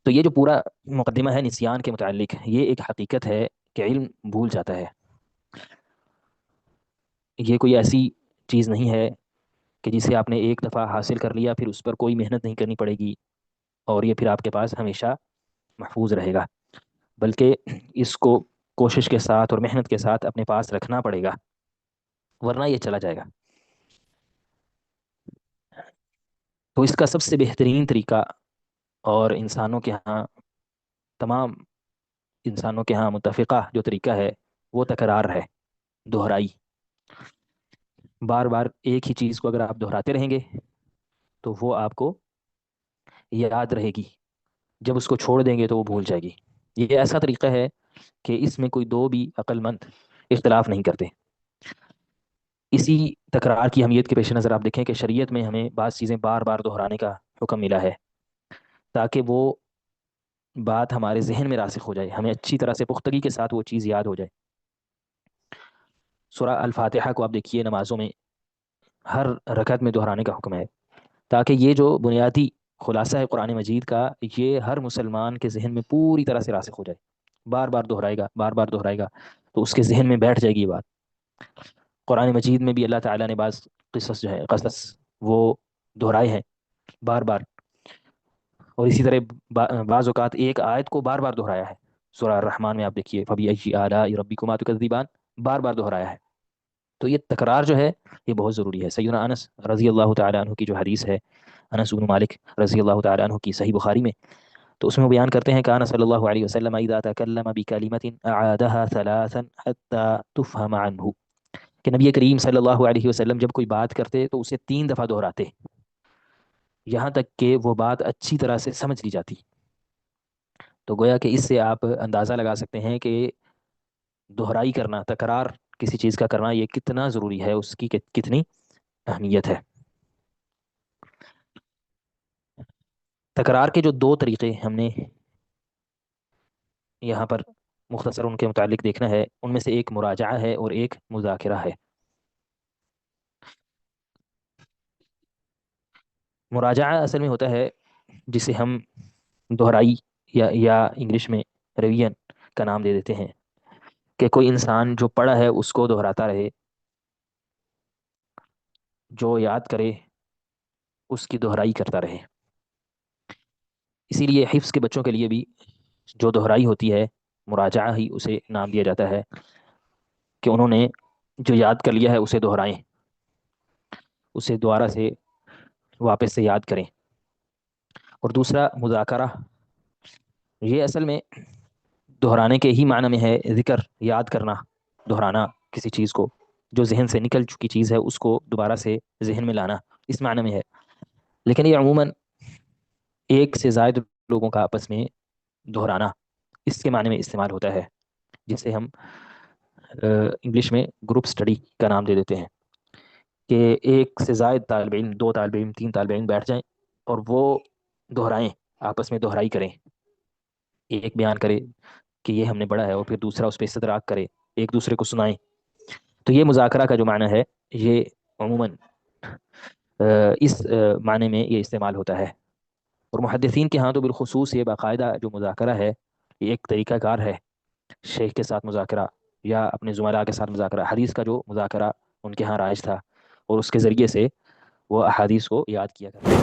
تو یہ جو پورا مقدمہ ہے نسیان کے متعلق، یہ ایک حقیقت ہے کہ علم بھول جاتا ہے. یہ کوئی ایسی چیز نہیں ہے کہ جسے آپ نے ایک دفعہ حاصل کر لیا پھر اس پر کوئی محنت نہیں کرنی پڑے گی اور یہ پھر آپ کے پاس ہمیشہ محفوظ رہے گا، بلکہ اس کو کوشش کے ساتھ اور محنت کے ساتھ اپنے پاس رکھنا پڑے گا، ورنہ یہ چلا جائے گا. تو اس کا سب سے بہترین طریقہ، اور تمام انسانوں کے ہاں متفقہ جو طریقہ ہے، وہ تکرار ہے، دہرائی. بار بار ایک ہی چیز کو اگر آپ دہراتے رہیں گے تو وہ آپ کو یاد رہے گی، جب اس کو چھوڑ دیں گے تو وہ بھول جائے گی. یہ ایسا طریقہ ہے کہ اس میں کوئی دو بھی عقل مند اختلاف نہیں کرتے. اسی تکرار کی اہمیت کے پیش نظر آپ دیکھیں کہ شریعت میں ہمیں بعض چیزیں بار بار دہرانے کا حکم ملا ہے، تاکہ وہ بات ہمارے ذہن میں راسخ ہو جائے، ہمیں اچھی طرح سے پختگی کے ساتھ وہ چیز یاد ہو جائے. سورہ الفاتحہ کو آپ دیکھیے، نمازوں میں ہر رکعت میں دہرانے کا حکم ہے، تاکہ یہ جو بنیادی خلاصہ ہے قرآن مجید کا، یہ ہر مسلمان کے ذہن میں پوری طرح سے راسخ ہو جائے. بار بار دہرائے گا، بار بار دہرائے گا، تو اس کے ذہن میں بیٹھ جائے گی یہ بات. قرآن مجید میں بھی اللہ تعالیٰ نے بعض قصص وہ دہرائے ہیں بار بار، اور اسی طرح بعض اوقات ایک آیت کو بار بار دہرایا ہے. سورہ الرحمن میں آپ دیکھیے، فَبِأَيِّ آلَاءِ رَبِّكُمَا تُكَذِّبَانِ، بار بار دہرایا ہے. تو یہ تکرار جو ہے یہ بہت ضروری ہے. سیدنا انس رضی اللہ تعالیٰ عنہ کی جو حدیث ہے، انس بن مالک رضی اللہ تعالیٰ عنہ کی، صحیح بخاری میں، تو اس میں وہ بیان کرتے ہیں کہ صلی اللہ علیہ وسلم اذا تکلم بکلمة اعادها ثلاثا حتى تفهم عنه، کہ نبی کریم صلی اللہ علیہ وسلم جب کوئی بات کرتے تو اسے 3 دفعہ دہراتے، یہاں تک کہ وہ بات اچھی طرح سے سمجھ لی جاتی. تو گویا کہ اس سے آپ اندازہ لگا سکتے ہیں کہ دہرائی کرنا، تکرار کسی چیز کا کرنا، یہ کتنا ضروری ہے، اس کی کتنی اہمیت ہے. تکرار کے جو 2 طریقے ہم نے یہاں پر مختصر ان کے متعلق دیکھنا ہے، ان میں سے ایک مراجعہ ہے اور ایک مذاکرہ ہے. مراجعہ اصل میں ہوتا ہے جسے ہم دہرائی یا انگلش میں ریویژن کا نام دے دیتے ہیں، کہ کوئی انسان جو پڑھا ہے اس کو دہراتا رہے، جو یاد کرے اس کی دہرائی کرتا رہے. اسی لیے حفظ کے بچوں کے لیے بھی جو دہرائی ہوتی ہے، مراجعہ ہی اسے نام دیا جاتا ہے، کہ انہوں نے جو یاد کر لیا ہے اسے دہرائیں، اسے دوبارہ سے واپس سے یاد کریں. اور دوسرا مذاکرہ، یہ اصل میں دہرانے کے ہی معنی میں ہے، ذکر، یاد کرنا، دہرانا کسی چیز کو، جو ذہن سے نکل چکی چیز ہے اس کو دوبارہ سے ذہن میں لانا، اس معنی میں ہے. لیکن یہ عموماً ایک سے زائد لوگوں کا آپس میں دہرانا اس کے معنی میں استعمال ہوتا ہے، جسے ہم انگلش میں گروپ سٹڈی کا نام دے دیتے ہیں، کہ ایک سے زائد طالب علم، 2 طالب علم، 3 طالب علم بیٹھ جائیں اور وہ دہرائیں، آپس میں دہرائی کریں. ایک بیان کرے کہ یہ ہم نے پڑھا ہے اور پھر دوسرا اس پہ استدراک کرے، ایک دوسرے کو سنائیں. تو یہ مذاکرہ کا جو معنی ہے، یہ عموماً اس معنی میں یہ استعمال ہوتا ہے. اور محدثین کے ہاں تو بالخصوص یہ باقاعدہ جو مذاکرہ ہے، یہ ایک طریقہ کار ہے، شیخ کے ساتھ مذاکرہ یا اپنے زملاء کے ساتھ مذاکرہ. حدیث کا جو مذاکرہ ان کے ہاں رائج تھا، اور اس کے ذریعے سے وہ احادیث کو یاد کیا کرتے